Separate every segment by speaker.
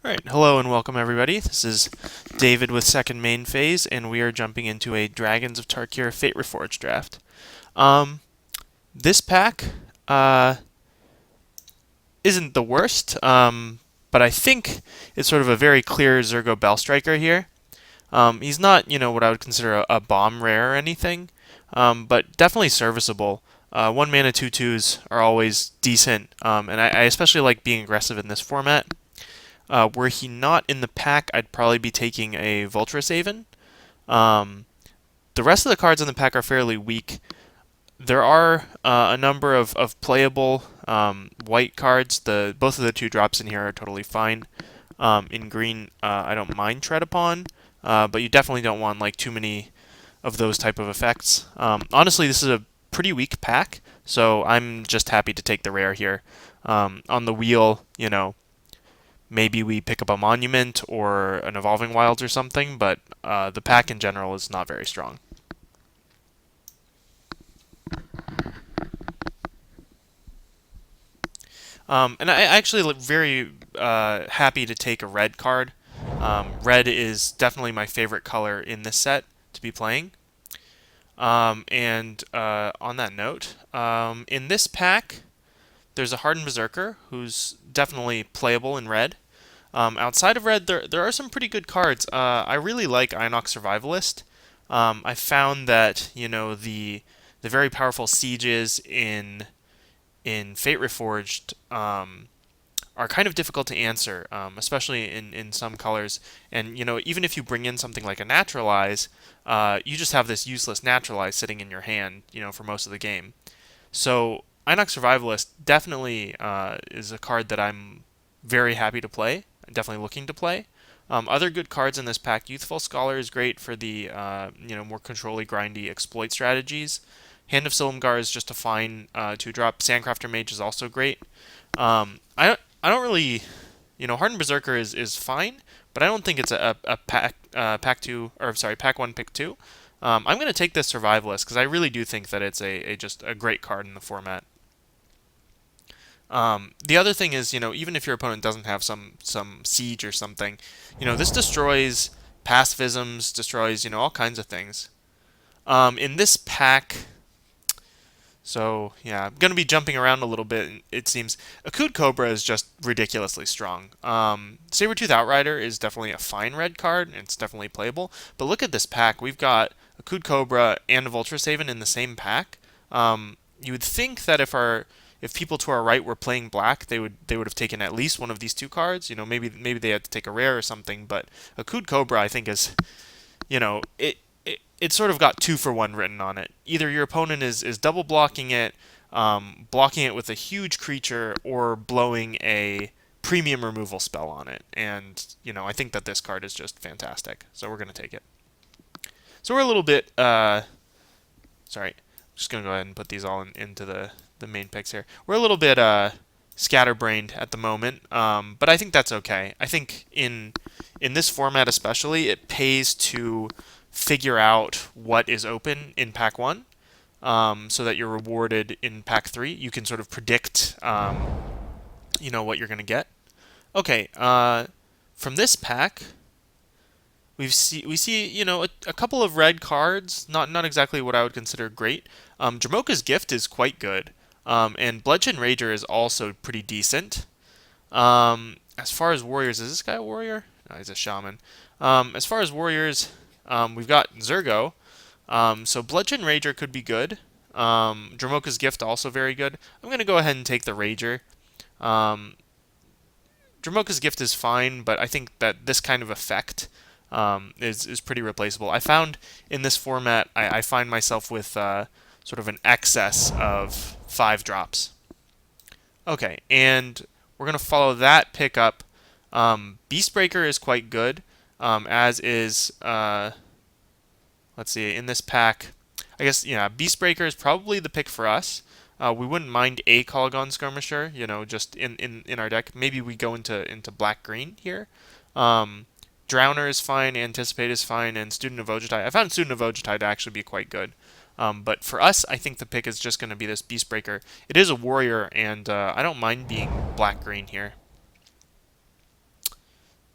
Speaker 1: Alright, hello and welcome everybody. This is David with Second Main Phase, and we are jumping into a Dragons of Tarkir Fate Reforged draft. This pack isn't the worst, but I think it's sort of a very clear Zergo Bellstriker here. He's not, what I would consider a bomb rare or anything, but definitely serviceable. 1 mana 2/2s are always decent, and I especially like being aggressive in this format. Were he not in the pack, I'd probably be taking a Vulturous Haven. The rest of the cards in the pack are fairly weak. There are a number of playable white cards. Both of the 2 drops in here are totally fine. In green, I don't mind Tread Upon, but you definitely don't want like too many of those type of effects. Honestly, this is a pretty weak pack, so I'm just happy to take the rare here. On the wheel, maybe we pick up a Monument or an Evolving Wilds or something, but the pack in general is not very strong. And I actually look very happy to take a red card. Red is definitely my favorite color in this set to be playing. And on that note, in this pack, there's a Hardened Berserker who's definitely playable in red. Outside of red, there are some pretty good cards. I really like Inox Survivalist. I found that the very powerful sieges in Fate Reforged are kind of difficult to answer, especially in some colors. And even if you bring in something like a Naturalize, you just have this useless Naturalize sitting in your hand, for most of the game. So Inox Survivalist definitely is a card that I'm very happy to play. Definitely looking to play. Other good cards in this pack: Youthful Scholar is great for the more control-y, grindy exploit strategies. Hand of Silumgar is just a fine 2-drop. Sandcrafter Mage is also great. I don't really, Hardened Berserker is fine, but I don't think it's a pack 1 pick 2. I'm going to take this Survivalist because I really do think that it's just a great card in the format. The other thing is, even if your opponent doesn't have some siege or something, this destroys pacifisms, destroys, all kinds of things. In this pack, so yeah, I'm going to be jumping around a little bit, it seems. Akud Cobra is just ridiculously strong. Sabertooth Outrider is definitely a fine red card, and it's definitely playable. But look at this pack. We've got Akud Cobra and a Vulturous Haven in the same pack. You would think that if people to our right were playing black, they would have taken at least one of these 2 cards. Maybe they had to take a rare or something. But Akud Cobra, I think, is, it sort of got 2 for 1 written on it. Either your opponent is double blocking it with a huge creature, or blowing a premium removal spell on it. And I think that this card is just fantastic. So we're going to take it. So we're a little bit sorry. Just going to go ahead and put these all into the main picks here. We're a little bit scatterbrained at the moment, but I think that's okay. I think in this format especially, it pays to figure out what is open in pack 1, so that you're rewarded in pack 3. You can sort of predict what you're going to get. Okay, from this pack, we see a couple of red cards, not exactly what I would consider great. Jamoka's Gift is quite good, and Bludgeon Rager is also pretty decent. As far as warriors, is this guy a warrior? No, he's a shaman. As far as warriors, we've got Zergo, so Bludgeon Rager could be good. Jamoka's Gift also very good. I'm going to go ahead and take the Rager. Jamoka's Gift is fine, but I think that this kind of effect is pretty replaceable. I found in this format, I find myself with sort of an excess of 5 drops. Okay, and we're going to follow that pick up. Beastbreaker is quite good, as is, let's see, in this pack, I guess, Beastbreaker is probably the pick for us. We wouldn't mind a Kolaghan Skirmisher, just in our deck. Maybe we go into black-green here. Drowner is fine, Anticipate is fine, and Student of Ojutai. I found Student of Ojutai to actually be quite good. But for us, I think the pick is just going to be this Beastbreaker. It is a warrior, and I don't mind being black-green here.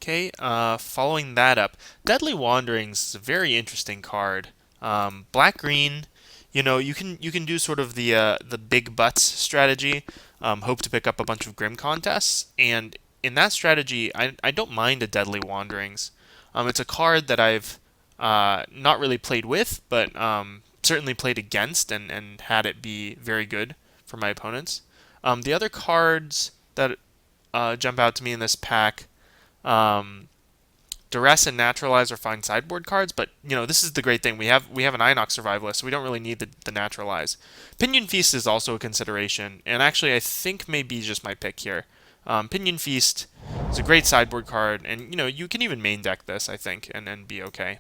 Speaker 1: Okay, following that up, Deadly Wanderings is a very interesting card. Black green, you can do sort of the big butts strategy. Hope to pick up a bunch of Grim contests, and in that strategy, I don't mind a Deadly Wanderings. It's a card that I've not really played with, but certainly played against and had it be very good for my opponents. The other cards that jump out to me in this pack. Duress and Naturalize are fine sideboard cards, but this is the great thing. We have an Inox Survivalist, so we don't really need the Naturalize. Pinion Feast is also a consideration, and actually I think may be just my pick here. Pinion Feast is a great sideboard card, and you can even main deck this, I think, and be okay.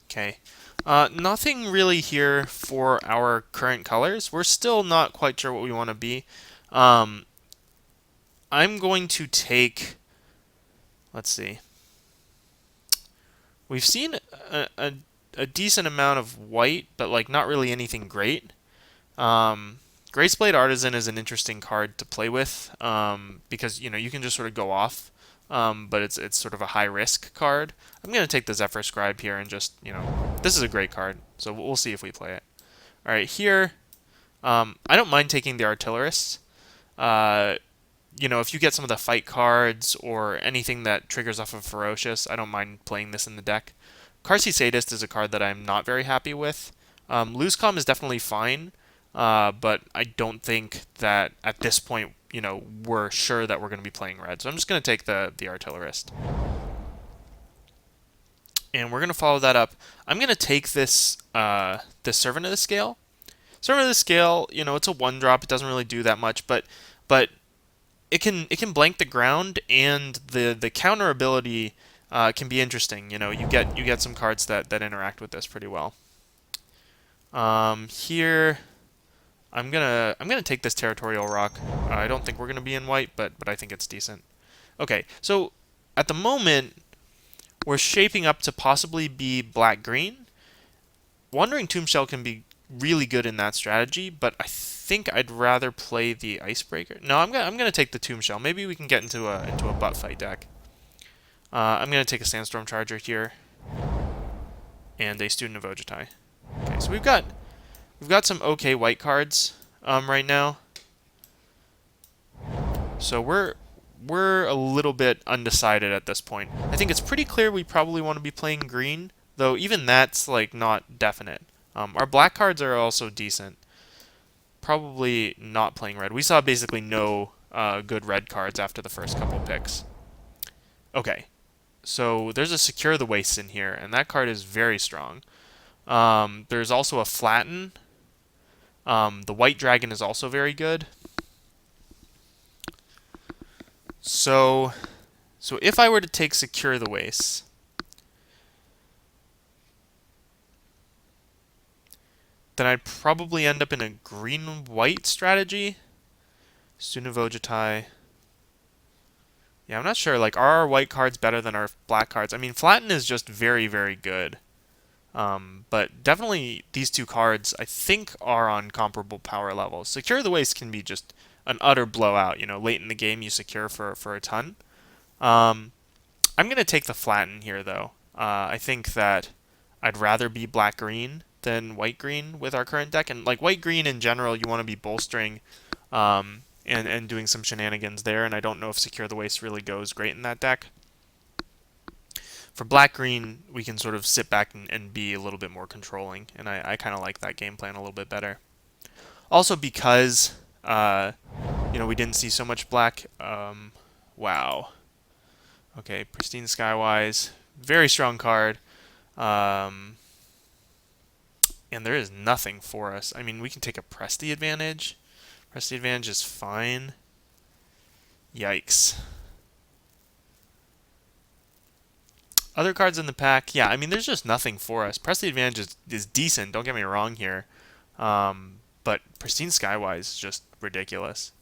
Speaker 1: Okay. Nothing really here for our current colors. We're still not quite sure what we want to be. I'm going to take. Let's see. We've seen a decent amount of white, but like not really anything great. Graceblade Artisan is an interesting card to play with because you can just sort of go off, but it's sort of a high risk card. I'm gonna take the Zephyr Scribe here and just this is a great card, so we'll see if we play it. All right, here I don't mind taking the Artillerist. If you get some of the fight cards or anything that triggers off of Ferocious, I don't mind playing this in the deck. Carsey Sadist is a card that I'm not very happy with. Losecom is definitely fine, but I don't think that at this point, we're sure that we're going to be playing red. So I'm just going to take the Artillerist. And we're going to follow that up. I'm going to take this Servant of the Scale. Servant of the Scale, it's a 1-drop. It doesn't really do that much, but it can blank the ground, and the counter ability can be interesting. You get some cards that interact with this pretty well. Here, I'm gonna take this Territorial Rock. I don't think we're gonna be in white, but I think it's decent. Okay, so at the moment we're shaping up to possibly be black-green. Wandering Tombshell can be really good in that strategy, but I think I'd rather play the Icebreaker. No, I'm gonna take the Tombshell. Maybe we can get into a butt fight deck. I'm gonna take a Sandstorm Charger here and a Student of Ojutai. Okay, so we've got some okay white cards right now. So we're a little bit undecided at this point. I think it's pretty clear we probably want to be playing green, though even that's like not definite. Our black cards are also decent. Probably not playing red. We saw basically no good red cards after the first couple picks. Okay, so there's a Secure the Wastes in here, and that card is very strong. There's also a Flatten. The White Dragon is also very good. So if I were to take Secure the Wastes, then I'd probably end up in a green-white strategy. Student of Ojutai. Yeah, I'm not sure. Like, are our white cards better than our black cards? I mean, Flatten is just very, very good. But definitely these two cards, I think, are on comparable power levels. Secure the Waste can be just an utter blowout. Late in the game, you secure for a ton. I'm going to take the Flatten here, though. I think that I'd rather be black-green than white-green with our current deck. And like white-green in general, you want to be bolstering and doing some shenanigans there. And I don't know if Secure the Waste really goes great in that deck. For black-green, we can sort of sit back and be a little bit more controlling. And I kind of like that game plan a little bit better. Also because, we didn't see so much black. Wow. Okay, Pristine Skywise. Very strong card. And there is nothing for us. I mean, we can take a Press the Advantage. Press the Advantage is fine. Yikes. Other cards in the pack, yeah, I mean, there's just nothing for us. Press the Advantage is decent, don't get me wrong here. But Pristine Skywise is just ridiculous.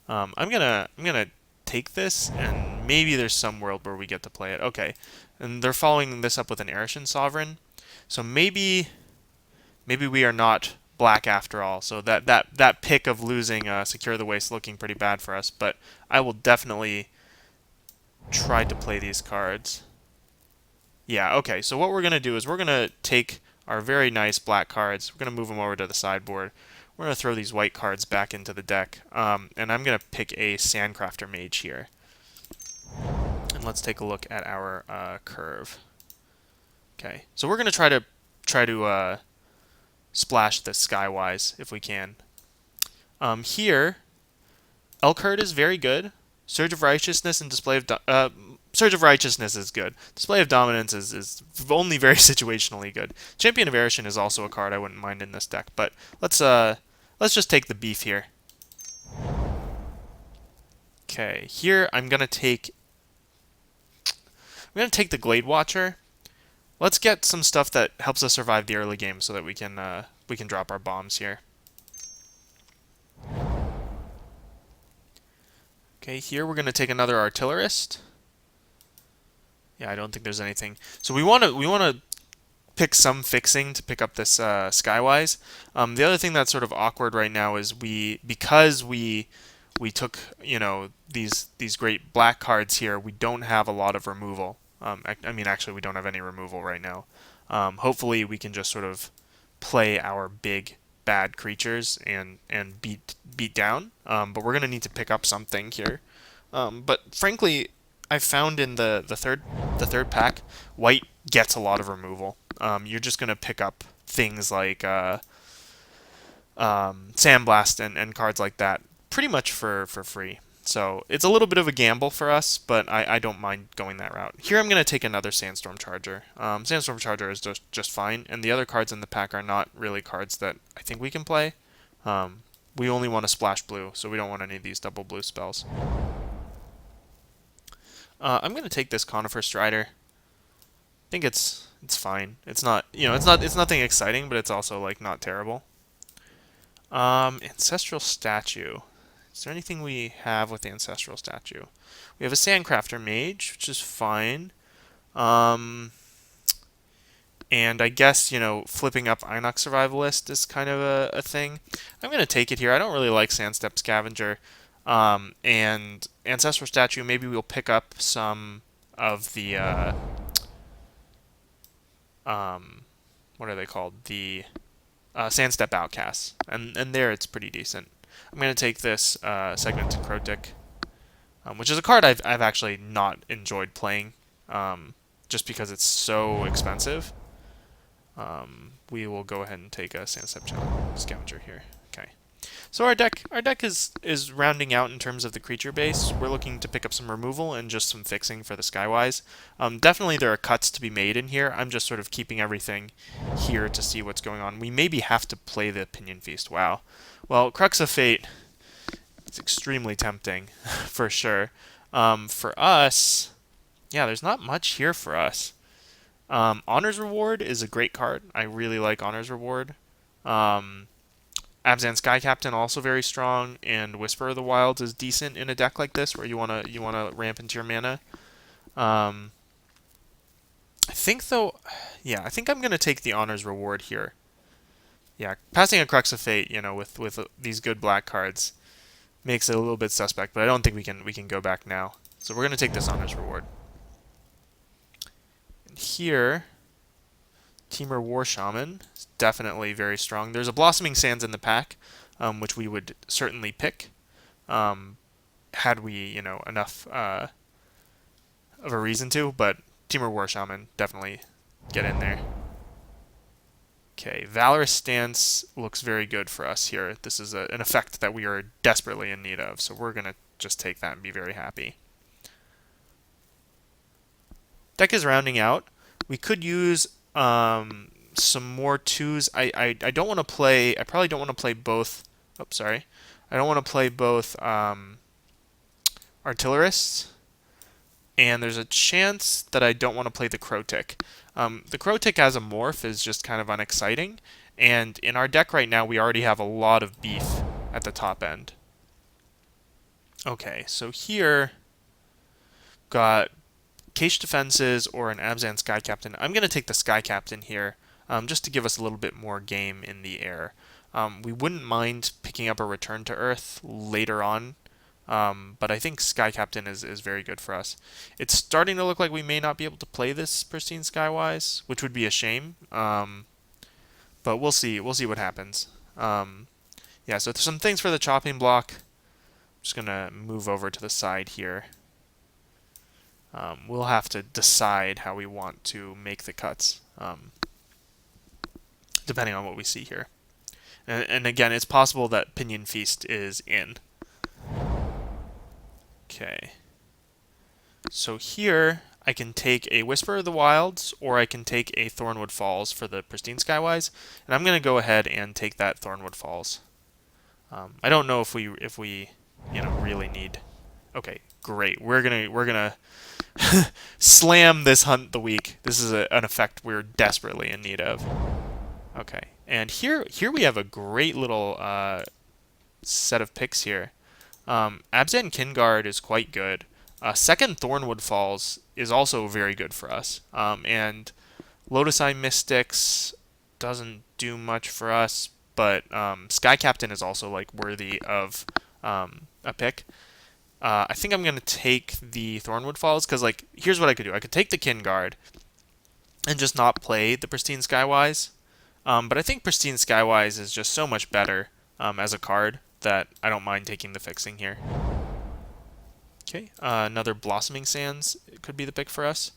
Speaker 1: I'm gonna take this, and maybe there's some world where we get to play it. Okay, and they're following this up with an Arishan Sovereign. So maybe we are not black after all. So that pick of losing Secure the Waste looking pretty bad for us. But I will definitely try tried to play these cards. Yeah, okay, so what we're going to do is we're going to take our very nice black cards, we're going to move them over to the sideboard. We're going to throw these white cards back into the deck, and I'm going to pick a Sandcrafter Mage here. And let's take a look at our curve. Okay, so we're going to try to splash the Skywise if we can. Here, Elkhart is very good. Surge of Righteousness and Display of Surge of Righteousness is good. Display of Dominance is only very situationally good. Champion of Erishin is also a card I wouldn't mind in this deck, but let's just take the beef here. Okay, here I'm gonna take the Glade Watcher. Let's get some stuff that helps us survive the early game so that we can drop our bombs here. Okay, here we're gonna take another Artillerist. Yeah, I don't think there's anything. So we wanna pick some fixing to pick up this Skywise. The other thing that's sort of awkward right now is because we took these great black cards here. We don't have a lot of removal. I mean, actually, we don't have any removal right now. Hopefully, we can just sort of play our big bad creatures and beat down. But we're gonna need to pick up something here. But frankly, I found in the third pack, white gets a lot of removal. You're just gonna pick up things like Sandblast and cards like that pretty much for free. So it's a little bit of a gamble for us, but I don't mind going that route. Here I'm going to take another Sandstorm Charger. Sandstorm Charger is just fine, and the other cards in the pack are not really cards that I think we can play. We only want to splash blue, so we don't want any of these double blue spells. I'm going to take this Conifer Strider. I think it's fine. It's not, it's nothing exciting, but it's also like not terrible. Ancestral Statue. Is there anything we have with the Ancestral Statue? We have a Sandcrafter Mage, which is fine. And I guess, flipping up Inox Survivalist is kind of a thing. I'm going to take it here. I don't really like Sandstep Scavenger. And Ancestral Statue, maybe we'll pick up some of the, what are they called? The Sandstep Outcasts. And there it's pretty decent. I'm going to take this Segmented Crotic, which is a card I've actually not enjoyed playing, just because it's so expensive. We will go ahead and take a Sandstep Scavenger here. Okay. So our deck is rounding out in terms of the creature base. We're looking to pick up some removal and just some fixing for the Skywise. Definitely there are cuts to be made in here. I'm just sort of keeping everything here to see what's going on. We maybe have to play the Pinion Feast. Wow. Well, Crux of Fate, it's extremely tempting, for sure. For us, yeah, there's not much here for us. Honor's Reward is a great card. I really like Honor's Reward. Abzan Sky Captain also very strong, and Whisper of the Wilds is decent in a deck like this where you wanna ramp into your mana. I think though, yeah, I think I'm gonna take the Honor's Reward here. Yeah, passing a Crux of Fate, with these good black cards makes it a little bit suspect, but I don't think we can go back now. So we're gonna take this Honor's Reward. And here, Temur War Shaman is definitely very strong. There's a Blossoming Sands in the pack, which we would certainly pick, had we enough of a reason to. But Temur War Shaman, definitely get in there. Okay, Valorous Stance looks very good for us here. This is an effect that we are desperately in need of, so we're going to just take that and be very happy. Deck is rounding out. We could use some more twos. I don't want to play... I probably don't want to play both... Oops, sorry. I don't want to play both Artillerists. And there's a chance that I don't want to play the Crotic. The Crotic as a morph is just kind of unexciting, and in our deck right now we already have a lot of beef at the top end. Okay, so here got Cage Defenses or an Abzan Sky Captain. I'm going to take the Sky Captain here, just to give us a little bit more game in the air. We wouldn't mind picking up a Return to Earth later on, But I think Sky Captain is very good for us. It's starting to look like we may not be able to play this Pristine Skywise, which would be a shame. But we'll see. We'll see what happens. Yeah, so some things for the chopping block. I'm just going to move over to the side here. We'll have to decide how we want to make the cuts, depending on what we see here. And again, it's possible that Pinion Feast is in. Okay. So here, I can take a Whisper of the Wilds, or I can take a Thornwood Falls for the Pristine Skywise, and I'm going to go ahead and take that Thornwood Falls. I don't know if we really need. Okay, great. We're gonna slam this Hunt the Weak. This is an effect we're desperately in need of. Okay, and here we have a great little set of picks here. Abzan Kinguard is quite good. Second Thornwood Falls is also very good for us. And Lotus Eye Mystics doesn't do much for us, but Sky Captain is also like worthy of a pick. I think I'm going to take the Thornwood Falls because, like, here's what I could do. I could take the Kinguard and just not play the Pristine Skywise. But I think Pristine Skywise is just so much better as a card that I don't mind taking the fixing here. Okay, another Blossoming Sands could be the pick for us.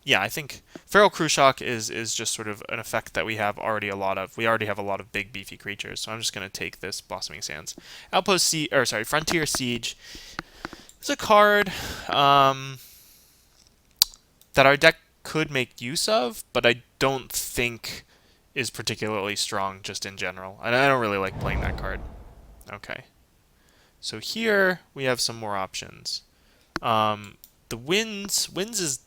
Speaker 1: Yeah, I think Feral Cruciak is just sort of an effect that we have already a lot of. We already have a lot of big beefy creatures, so I'm just going to take this Blossoming Sands. Frontier Siege is a card that our deck could make use of, but I don't think is particularly strong just in general. And I don't really like playing that card. Okay. So here we have some more options. The Winds is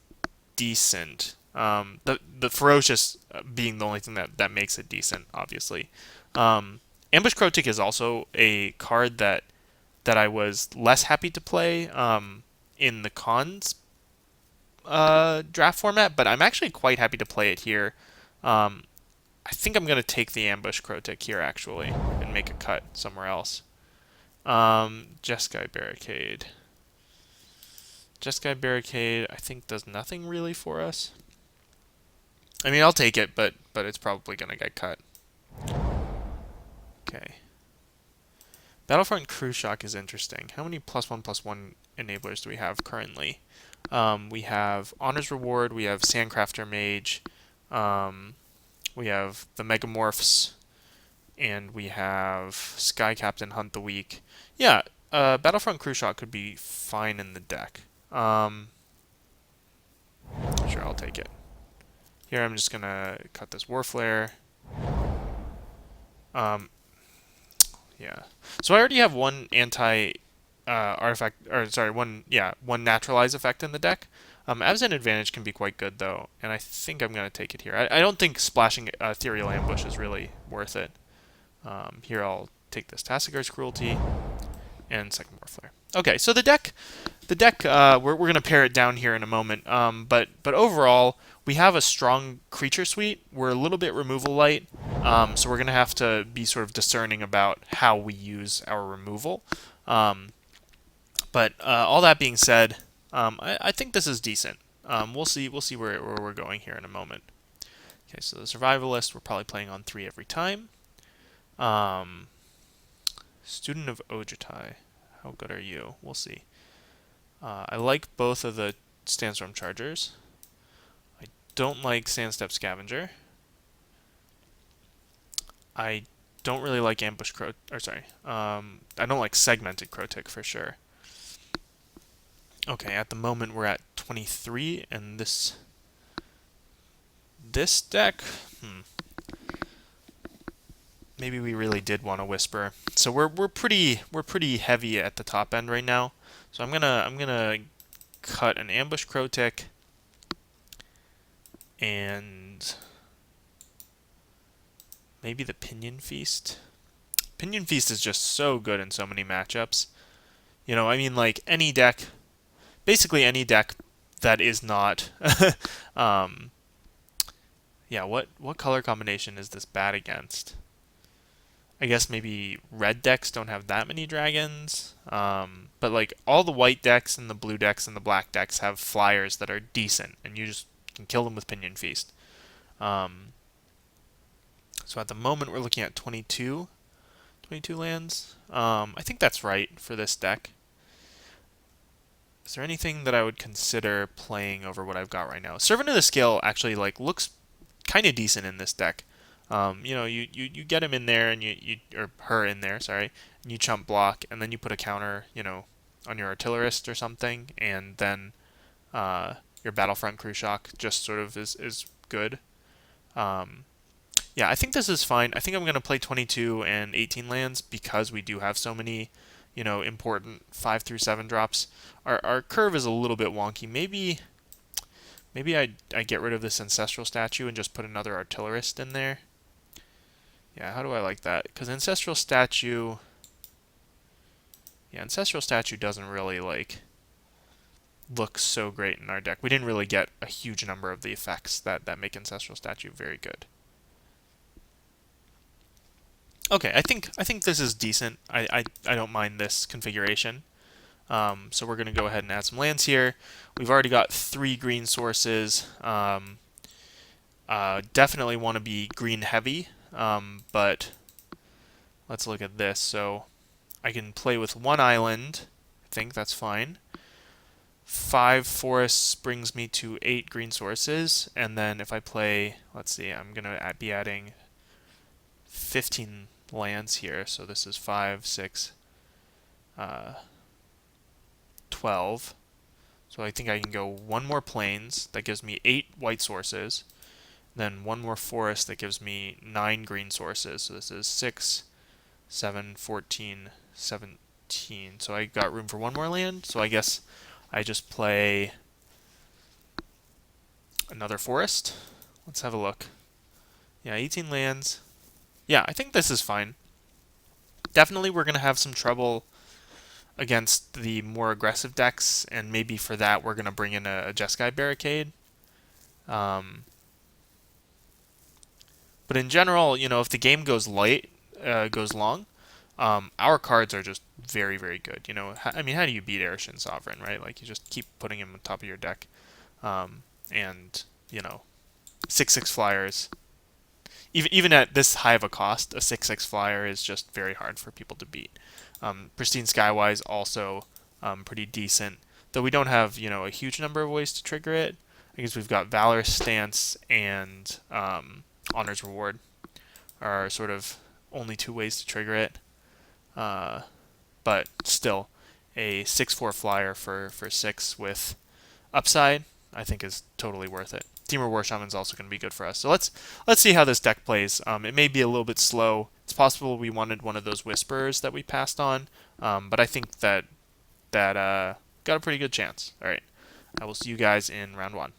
Speaker 1: decent. The Ferocious being the only thing that makes it decent, obviously. Ambush Crotic is also a card that I was less happy to play in the cons draft format, but I'm actually quite happy to play it here. I think I'm going to take the Ambush Crotic here, actually, and make a cut somewhere else. Jeskai Barricade. Jeskai Barricade, I think, does nothing really for us. I mean, I'll take it, but it's probably going to get cut. Okay. Battlefront Cruciak is interesting. How many +1/+1 enablers do we have currently? We have Honor's Reward, we have Sandcrafter Mage, we have the Megamorphs, and we have Sky Captain Hunt the Weak. Yeah, Battlefront Cruciak could be fine in the deck. Sure, I'll take it. Here I'm just going to cut this Warflare. Yeah. So I already have one one Naturalize effect in the deck. Abzan Advantage can be quite good, though, and I think I'm going to take it here. I don't think splashing Ethereal Ambush is really worth it. Here I'll take this Tassigar's Cruelty and second Warflare. Okay, so the deck, we're going to pare it down here in a moment, but overall, we have a strong creature suite. We're a little bit removal light, so we're going to have to be sort of discerning about how we use our removal. But all that being said, I think this is decent. We'll see where we're going here in a moment. Okay, so the Survivalist, we're probably playing on 3 every time. Student of Ojutai, how good are you? We'll see. I like both of the Sandstorm Chargers. I don't like Sandstep Scavenger. I don't really like Ambush Crow. I don't like Segmented Crotic for sure. Okay, at the moment we're at 23, and this deck, maybe we really did want to Whisper. So we're pretty heavy at the top end right now. So I'm gonna cut an Ambush Crotic and maybe the Pinion Feast. Pinion Feast is just so good in so many matchups. You know, I mean, like any deck, basically any deck that is not yeah, what color combination is this bad against? I guess maybe red decks don't have that many dragons. But like all the white decks and the blue decks and the black decks have flyers that are decent, and you just can kill them with Pinion Feast. Um, so at the moment we're looking at 22 lands. I think that's right for this deck. Is there anything that I would consider playing over what I've got right now? Servant of the Scale actually like looks kind of decent in this deck. You get him in there and you or her in there, sorry, and you chump block, and then you put a counter, on your artillerist or something, and then your Battlefront Crew Shock just sort of is good. Um, yeah, I think this is fine. I think I'm going to play 22 and 18 lands because we do have so many, important 5 through 7 drops. Our curve is a little bit wonky. Maybe I get rid of this Ancestral Statue and just put another Artillerist in there. Yeah, how do I like that? Because Ancestral Statue doesn't really, look so great in our deck. We didn't really get a huge number of the effects that make Ancestral Statue very good. Okay, I think this is decent. I don't mind this configuration. So we're going to go ahead and add some lands here. We've already got 3 green sources. Definitely want to be green heavy, but let's look at this. So I can play with 1 island. I think that's fine. 5 forests brings me to 8 green sources, and then if I play, let's see, I'm going to be adding 15 lands here. So this is 5, 6, 12. So I think I can go 1 more plains. That gives me 8 white sources. Then 1 more forest that gives me 9 green sources. So this is 6, 7, 14, 17. So I got room for 1 more land. So I guess I just play another forest. Let's have a look. Yeah, 18 lands. Yeah, I think this is fine. Definitely we're going to have some trouble against the more aggressive decks, and maybe for that we're going to bring in a Jeskai Barricade. But in general, if the game goes long, our cards are just very, very good. I mean, how do you beat Arishin Sovereign, right? Like, you just keep putting him on top of your deck. And, 6/6 flyers. Even at this high of a cost, a 6/6 flyer is just very hard for people to beat. Pristine Skywise also pretty decent, though we don't have a huge number of ways to trigger it. I guess we've got Valorous Stance and Honor's Reward are sort of only 2 ways to trigger it. But still, a 6/4 flyer for 6 with upside, I think is totally worth it. Temur War Shaman is also going to be good for us. So let's see how this deck plays. It may be a little bit slow. It's possible we wanted one of those Whisperers that we passed on, but I think that got a pretty good chance. All right, I will see you guys in round 1.